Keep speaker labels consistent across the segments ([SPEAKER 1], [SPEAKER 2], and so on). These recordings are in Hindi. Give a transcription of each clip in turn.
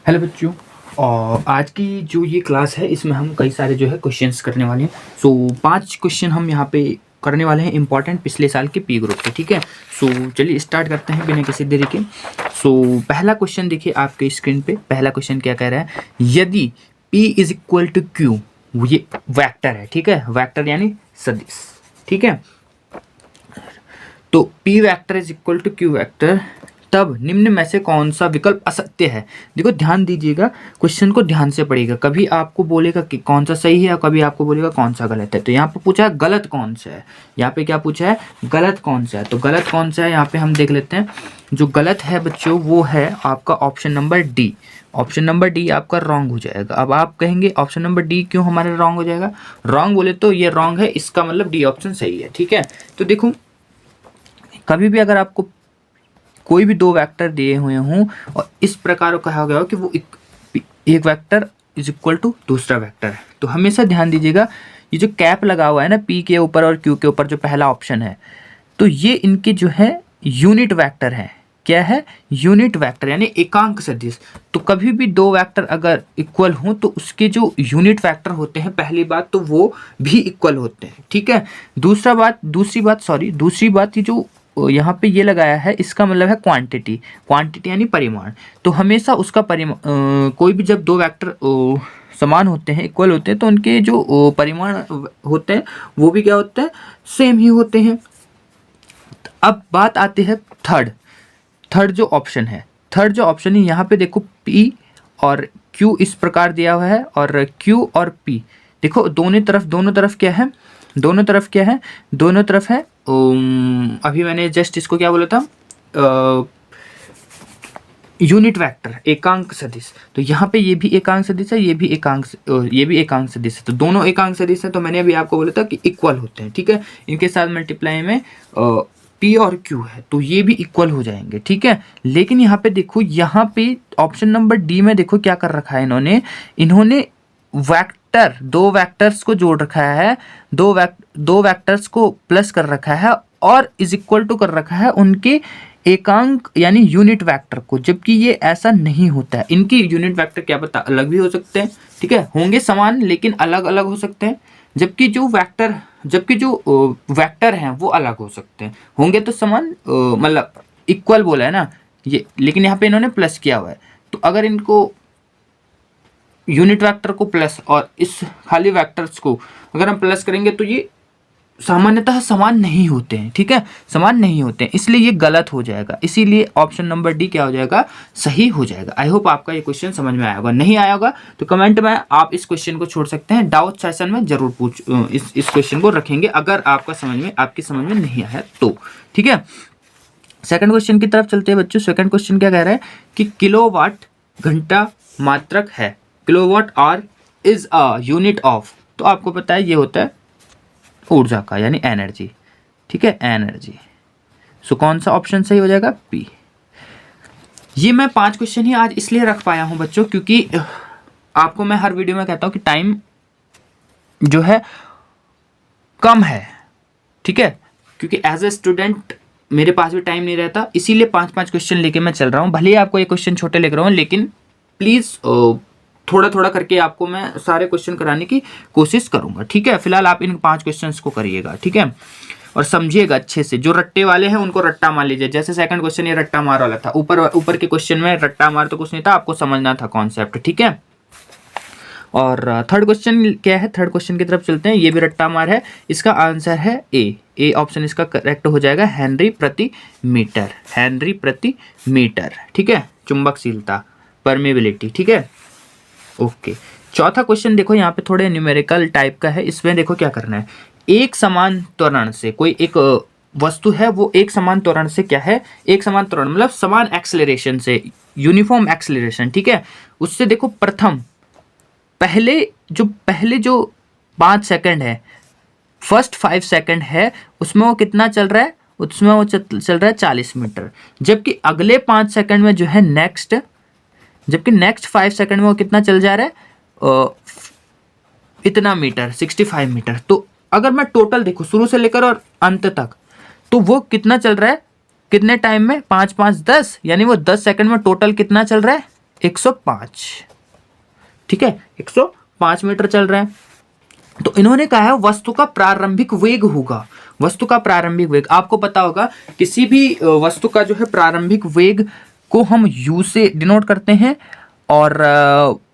[SPEAKER 1] हेलो बच्चों। और आज की जो ये क्लास है इसमें हम कई सारे जो है क्वेश्चंस करने वाले हैं। सो 5 क्वेश्चन हम यहाँ पे करने वाले हैं इंपॉर्टेंट पिछले साल के पी ग्रुप के। ठीक है, सो चलिए स्टार्ट करते हैं बिना किसी देरी के। सो पहला क्वेश्चन देखिए आपके स्क्रीन पे। पहला क्वेश्चन क्या कह रहा है, यदि P is equal to Q, ये वेक्टर है। ठीक है, वेक्टर यानी सदिश। ठीक है, तो P vector is equal to Q vector, तब निम्न में से कौन सा विकल्प असत्य है। देखो ध्यान दीजिएगा, क्वेश्चन को ध्यान से पढ़िएगा। कभी आपको बोलेगा कि कौन सा सही है और कभी आपको बोलेगा कौन सा गलत है। तो यहाँ पे पूछा है गलत कौन सा है, यहाँ पे क्या पूछा है, गलत कौन सा है। तो गलत कौन सा है यहाँ पे हम देख लेते हैं। जो गलत है बच्चों वो है आपका option number D. Option number D आपका रॉन्ग हो जाएगा। अब आप कहेंगे ऑप्शन नंबर डी क्यों हमारा रॉन्ग हो जाएगा। रॉन्ग बोले तो ये रॉन्ग है, इसका मतलब डी ऑप्शन सही है। ठीक है, तो देखो कभी भी अगर आपको कोई भी दो वेक्टर दिए हुए हों और इस प्रकार कहा गया हो कि वो एक वेक्टर इज इक्वल टू दूसरा वेक्टर है, तो हमेशा ध्यान दीजिएगा ये जो कैप लगा हुआ है ना P के ऊपर और Q के ऊपर, जो पहला ऑप्शन है, तो ये इनके जो है यूनिट वेक्टर है। क्या है, यूनिट वेक्टर यानी एकांक सदिश। तो कभी भी दो वेक्टर अगर इक्वल हों तो उसके जो यूनिट वेक्टर होते हैं, पहली बात तो वो भी इक्वल होते हैं। ठीक है, दूसरी बात ये जो यहाँ पे ये लगाया है, इसका मतलब है क्वांटिटी। क्वांटिटी यानी परिमाण। तो हमेशा उसका परिमाण, कोई भी जब दो वेक्टर समान होते हैं, इक्वल होते हैं, तो उनके जो परिमाण होते हैं वो भी क्या होते हैं, सेम ही होते हैं। अब बात आती है थर्ड जो ऑप्शन है। थर्ड जो ऑप्शन है यहाँ पे देखो P और Q इस प्रकार दिया हुआ है और Q और P देखो दोनों तरफ क्या है, दोनों तरफ है अभी मैंने जस्ट इसको क्या बोला था, यूनिट वेक्टर, एकांक सदिश। तो यहाँ पे ये भी एकांक सदिश है, ये भी एकांक सदिश है। तो दोनों एकांक सदिश है, तो मैंने अभी आपको बोला था कि इक्वल होते हैं। ठीक है, इनके साथ मल्टीप्लाई में P और Q है तो ये भी इक्वल हो जाएंगे। ठीक है, लेकिन यहाँ पे देखो, यहाँ पे ऑप्शन नंबर डी में देखो क्या कर रखा है इन्होंने वेक्टर, दो वेक्टर्स को जोड़ रखा है, दो वेक्टर्स को प्लस कर रखा है और इज इक्वल टू कर रखा है उनके एकांक यानी यूनिट वेक्टर को, जबकि ये ऐसा नहीं होता है। इनकी यूनिट वेक्टर क्या पता अलग भी हो सकते हैं। ठीक है, होंगे समान लेकिन अलग अलग हो सकते हैं, जबकि जो वेक्टर हैं वो अलग हो सकते हैं। होंगे तो समान, मतलब इक्वल बोला है ना ये, लेकिन यहाँ पे इन्होंने प्लस किया हुआ है। तो अगर इनको यूनिट वेक्टर को प्लस और इस खाली वेक्टर्स को अगर हम प्लस करेंगे तो ये सामान्यतः समान नहीं होते हैं। ठीक है, समान नहीं होते हैं, इसलिए ये गलत हो जाएगा। इसीलिए ऑप्शन नंबर डी क्या हो जाएगा, सही हो जाएगा। आई होप आपका ये क्वेश्चन समझ में आया होगा। नहीं आया होगा तो कमेंट में आप इस क्वेश्चन को छोड़ सकते हैं, डाउट सेशन में जरूर इस क्वेश्चन को रखेंगे अगर आपकी समझ में नहीं आया तो। ठीक है, सेकंड क्वेश्चन की तरफ चलते हैं बच्चों। सेकंड क्वेश्चन क्या कह रहा है कि किलोवाट घंटा मात्रक है, kilowatt hour is a unit of. तो आपको पता है ये होता है ऊर्जा का यानी एनर्जी। ठीक है, एनर्जी। सो कौन सा ऑप्शन सही हो जाएगा, पी। ये मैं 5 क्वेश्चन ही आज इसलिए रख पाया हूं बच्चों क्योंकि आपको मैं हर वीडियो में कहता हूं कि टाइम जो है कम है। ठीक है, क्योंकि एज ए स्टूडेंट मेरे पास भी टाइम नहीं रहता, इसीलिए 5-5 क्वेश्चन लेके मैं चल रहा हूं। भले ही आपको ये क्वेश्चन छोटे लेकर रहा हूं, लेकिन प्लीज़ थोड़ा थोड़ा करके आपको मैं सारे क्वेश्चन कराने की कोशिश करूंगा। ठीक है, फिलहाल आप इन 5 क्वेश्चंस को करिएगा। ठीक है, और समझिएगा अच्छे से। जो रट्टे वाले हैं उनको रट्टा मार लीजिए। जैसे सेकंड क्वेश्चन ये रट्टा मार वाला था, ऊपर के क्वेश्चन में रट्टा मार तो कुछ नहीं था, आपको समझना था कॉन्सेप्ट। ठीक है, और थर्ड क्वेश्चन क्या है, थर्ड क्वेश्चन की तरफ चलते हैं। ये भी रट्टा मार है, इसका आंसर है ए ऑप्शन इसका करेक्ट हो जाएगा, हेनरी प्रति मीटर। ठीक है, चुंबकशीलता, परमेबिलिटी। ठीक है, ओके। चौथा क्वेश्चन देखो, यहाँ पे थोड़े न्यूमेरिकल टाइप का है। इसमें देखो क्या करना है, एक समान त्वरण से कोई एक वस्तु है, वो एक समान त्वरण से क्या है, एक समान त्वरण मतलब समान एक्सेलरेशन से, यूनिफॉर्म एक्सेलरेशन। ठीक है, उससे देखो पहले जो 5 सेकंड है, फर्स्ट 5 सेकंड है, उसमें वो कितना चल रहा है, उसमें वो चल रहा है 40 मीटर। जबकि अगले 5 सेकंड में जो है नेक्स्ट 5 सेकंड में वो कितना चल जा रहा है, इतना मीटर, 65 मीटर। तो अगर मैं टोटल देखूं शुरू से लेकर और अंत तक, तो वो कितना चल रहा है, कितने टाइम में, 5-5-10, यानी वो 10 सेकंड में टोटल कितना चल रहा है, 105, ठीक है, 105 मीटर चल रहा है। तो इन्होंने कहा है वस्तु का प्रारंभिक वेग होगा, वस्तु का प्रारंभिक वेग। आपको पता होगा किसी भी वस्तु का जो है प्रारंभिक वेग को हम u से डिनोट करते हैं और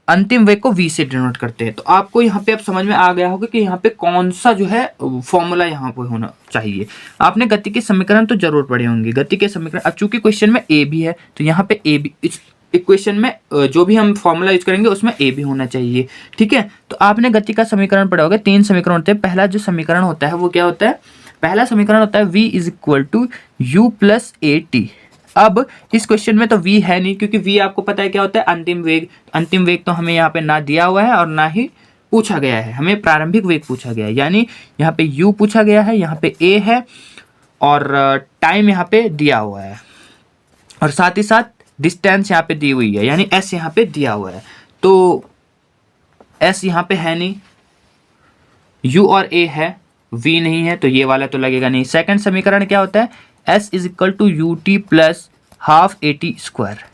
[SPEAKER 1] अंतिम वेग को v से डिनोट करते हैं। तो आपको यहाँ पे अब समझ में आ गया होगा कि यहाँ पे कौन सा जो है फॉर्मूला यहाँ पे होना चाहिए। आपने गति के समीकरण तो जरूर पढ़े होंगे, गति के समीकरण। अब चूंकि क्वेश्चन में a भी है तो यहाँ पे a भी, इस इक्वेशन में जो भी हम फॉर्मूला यूज करेंगे उसमें a भी होना चाहिए, ठीक है। तो आपने गति का समीकरण पढ़ा होगा, 3 समीकरण होते हैं। पहला जो समीकरण होता है वो क्या होता है, पहला समीकरण होता है v is equal to u plus a t. अब इस क्वेश्चन में तो v है नहीं, क्योंकि v आपको पता है क्या होता है, अंतिम वेग। अंतिम वेग तो हमें यहाँ पे ना दिया हुआ है और ना ही पूछा गया है, हमें प्रारंभिक वेग पूछा गया है। यानी यहाँ पे u पूछा गया है, यहाँ पे a है और टाइम यहाँ पे दिया हुआ है और साथ ही साथ डिस्टेंस यहाँ पे दी हुई है, यानी s यहाँ पे दिया हुआ है। तो s यहाँ पे है नहीं, u और a है, v नहीं है, तो ये वाला तो लगेगा नहीं। सेकंड समीकरण क्या होता है, s is equal to u t plus half a t square.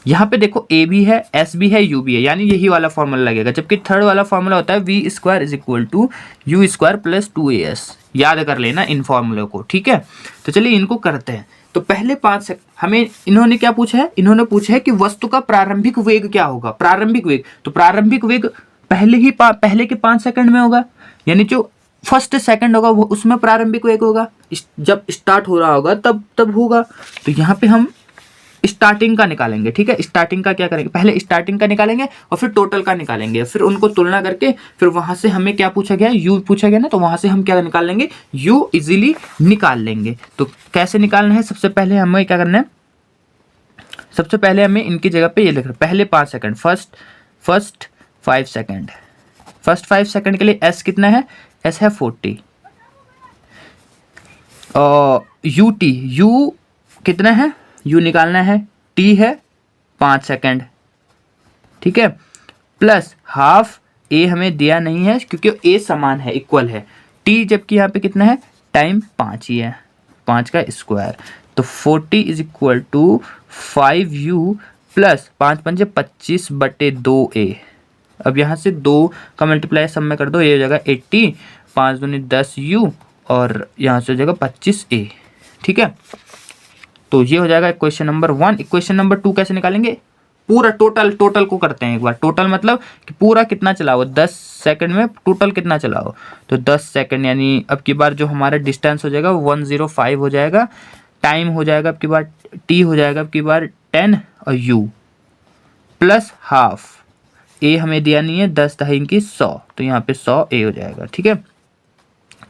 [SPEAKER 1] यहाँ पे देखो a भी है, s भी है, u भी है, यानी यही वाला फॉर्मूला लगेगा। जबकि थर्ड वाला फॉर्मूला होता है v square is equal to u square plus 2as। याद कर लेना इन फॉर्मूले को, ठीक है। तो चलिए इनको करते हैं। तो पहले 5 हमें इन्होंने क्या पूछा है, इन्होंने पूछा है कि वस्तु का प्रारंभिक वेग क्या होगा, प्रारंभिक वेग। तो प्रारंभिक वेग पहले के 5 सेकंड में होगा, यानी जो फर्स्ट सेकंड होगा वो उसमें प्रारंभिक वेग होगा, जब स्टार्ट हो रहा होगा तब होगा। तो यहाँ पे हम स्टार्टिंग का निकालेंगे, ठीक है। स्टार्टिंग का क्या करेंगे, पहले स्टार्टिंग का निकालेंगे और फिर टोटल का निकालेंगे, फिर उनको तुलना करके फिर वहां से हमें क्या पूछा गया, u पूछा गया ना, तो वहां से हम क्या निकाल लेंगे, u इजीली निकाल लेंगे। तो कैसे निकालना है, सबसे पहले हमें क्या करना है, सबसे पहले हमें इनकी जगह पे ये लिख रहे पहले 5 second, first 5 second, first 5 second के लिए s कितना है, s है 40 और u कितना है, u निकालना है, t है 5 सेकंड, ठीक है, प्लस हाफ a हमें दिया नहीं है क्योंकि a समान है, इक्वल है, t जबकि यहाँ पे कितना है, टाइम 5 ही है, 5 का स्क्वायर। तो 40 is equal to 5u plus 5 पंजे 25 बटे 2a। अब यहाँ से 2 का मल्टीप्लाई सब में कर दो, ये हो जाएगा 80, 5 दूनी 10u और यहाँ से हो जाएगा 25a, ठीक है। तो ये हो जाएगा इक्वेशन नंबर 1। इक्वेशन नंबर 2 कैसे निकालेंगे, पूरा टोटल को करते हैं एक बार। टोटल मतलब कि पूरा कितना चला हो, 10 सेकंड में टोटल कितना चला हो, तो 10 सेकंड, यानी अब की बार जो हमारा डिस्टेंस हो जाएगा 105 हो जाएगा, टाइम हो जाएगा अब की बार t हो जाएगा अब की बार 10 और u प्लस हाफ a हमें दिया नहीं है, 10 दहाई इनकी 100, तो यहाँ पे 100 a हो जाएगा, ठीक है।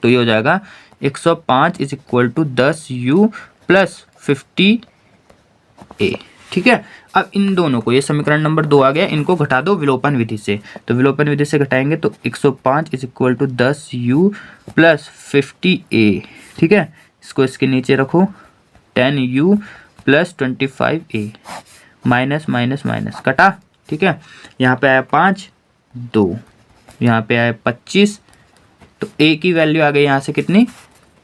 [SPEAKER 1] तो ये हो जाएगा 105 is equal to 10u plus 50a, ठीक है। अब इन दोनों को, ये समीकरण नंबर 2 आ गया, इनको घटा दो विलोपन विधि से। तो विलोपन विधि से घटाएंगे तो 105 is equal to 10u plus 50a, ठीक है। इसको इसके नीचे रखो, 10u plus 25a, minus minus minus कटा, ठीक है। यहाँ पे आया 5, 2, यहाँ पे आया 25, तो a की वैल्यू आ गई यहाँ से कितनी,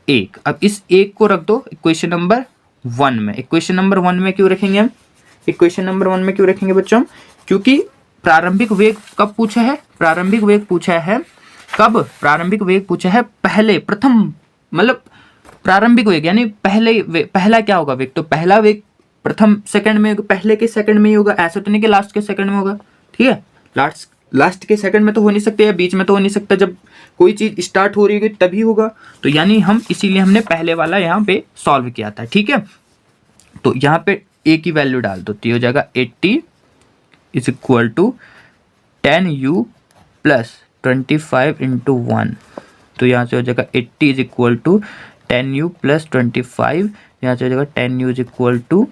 [SPEAKER 1] 1। अब इस 1 को रख दो इक्वेशन नंबर 1 में। इक्वेशन नंबर 1 में क्यों रखेंगे हम, इक्वेशन नंबर 1 में क्यों रखेंगे बच्चों, क्योंकि प्रारंभिक वेग कब पूछा है, प्रारंभिक वेग पूछा है कब, प्रारंभिक वेग पूछा है पहले, प्रथम मतलब प्रारंभिक वेग, यानी पहला क्या होगा वेग, तो पहला वेग प्रथम सेकंड में, पहले के सेकंड में ही होगा, ऐसा तो नहीं कि लास्ट के सेकंड में होगा, ठीक है। लास्ट के सेकंड में तो हो नहीं सकते, या बीच में तो हो नहीं सकता, जब कोई चीज स्टार्ट हो रही होगी तभी होगा। तो यानी हम इसीलिए हमने पहले वाला यहाँ पे सॉल्व किया था, ठीक है। तो यहाँ पे a की वैल्यू डाल दो, तो हो जाएगा 80 is equal to 10u plus 25 into 1, तो यहाँ से हो जाएगा 80 is equal to 10u plus 25, यहाँ से हो जाएगा 10u is equal to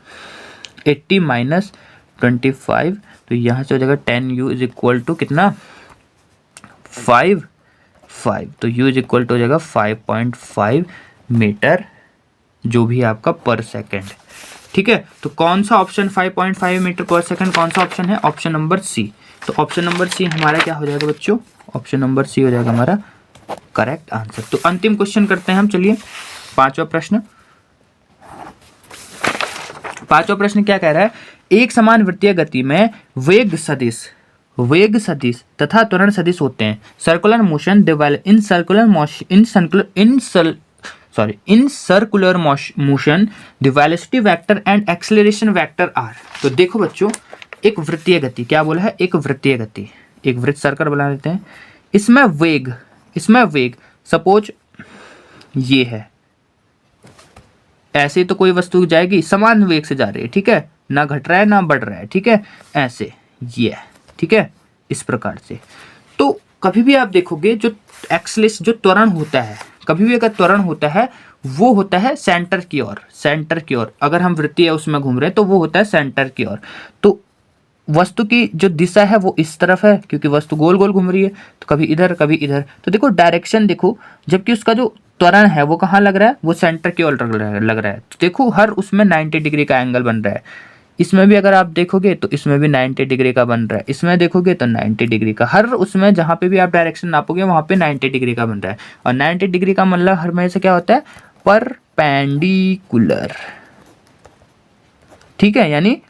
[SPEAKER 1] 80 minus 25, तो यहाँ से हो जाएगा 10u इज इक्वल टू कितना, 5, तो u इज इक्वल टू हो जाएगा 5.5 मीटर, जो भी आपका पर सेकंड, ठीक है। तो कौन सा ऑप्शन 5.5 मीटर पर सेकंड, कौन सा ऑप्शन है, ऑप्शन नंबर सी। तो ऑप्शन नंबर सी हमारा क्या हो जाएगा बच्चों, ऑप्शन नंबर सी हो जाएगा हमारा करेक्ट आंसर। तो अंतिम क्वेश्चन करते हैं हम, चलिए 5वां प्रश्न। 5वां प्रश्न क्या कह रहा है, एक समान वृत्तीय गति में वेग सदिश तथा त्वरण सदिश होते हैं। Circular motion in circular motion the velocity vector and acceleration vector are. तो देखो बच्चों, एक वृत्तीय गति, क्या बोला है, एक वृत्तीय गति, एक वृत्त सर्कल बना लेते हैं, इसमें वेग सपोज ये है, ऐसे तो कोई वस्तु जाएगी, समान वेग से जा रही है, ठीक है, ना घट रहा है ना बढ़ रहा है, ठीक है, ऐसे ये, ठीक है, इस प्रकार से। तो कभी भी आप देखोगे जो एक्सेलरेशन, जो त्वरण होता है, कभी भी अगर त्वरण होता है वो होता है सेंटर की ओर। अगर हम वृत्तीय उसमें घूम रहे हैं तो वो होता है सेंटर की ओर। तो वस्तु की जो दिशा है वो इस तरफ है, क्योंकि वस्तु गोल गोल घूम रही है, तो कभी इधर कभी इधर। तो देखो डायरेक्शन देखो, जबकि उसका जो त्वरण है वो कहाँ लग रहा है, वो सेंटर की ओर लग रहा है। तो देखो हर उसमें 90 डिग्री का एंगल बन रहा है। इसमें भी अगर आप देखोगे तो इसमें भी 90 डिग्री का बन रहा है, इसमें देखोगे तो 90 डिग्री का, हर उसमें जहाँ पे भी आप डायरेक्शन नापोगे वहाँ पे 90 डिग्री का बन रहा है। और 90 डिग्री का मतलब हर में से क्या होता है, परपेंडिकुलर, ठीक है, यानी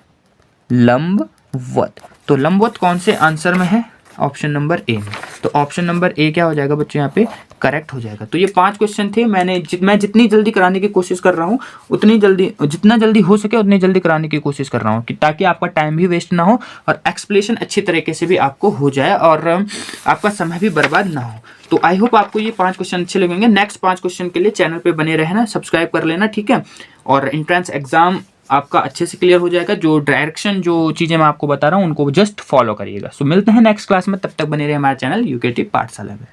[SPEAKER 1] लंबवत। तो लंबवत कौन से आंसर में है, ऑप्शन नंबर ए में। तो ऑप्शन नंबर ए क्या हो जाएगा बच्चों, यहाँ पे करेक्ट हो जाएगा। तो ये 5 क्वेश्चन थे। मैं जितनी जल्दी कराने की कोशिश कर रहा हूँ, जितना जल्दी हो सके उतनी जल्दी कराने की कोशिश कर रहा हूँ, कि ताकि आपका टाइम भी वेस्ट ना हो और एक्सप्लेनेशन अच्छी तरीके से भी आपको हो जाए और आपका समय भी बर्बाद ना हो। तो आई होप आपको ये 5 क्वेश्चन अच्छे लगेंगे। नेक्स्ट 5 क्वेश्चन के लिए चैनल पे बने रहना, सब्सक्राइब कर लेना, ठीक है। और एंट्रेंस एग्जाम आपका अच्छे से क्लियर हो जाएगा। जो डायरेक्शन, जो चीज़ें मैं आपको बता रहा हूँ उनको जस्ट फॉलो करिएगा। सो मिलते हैं नेक्स्ट क्लास में, तब तक बने रहे हमारे चैनल यूकेटी पाठशाला में।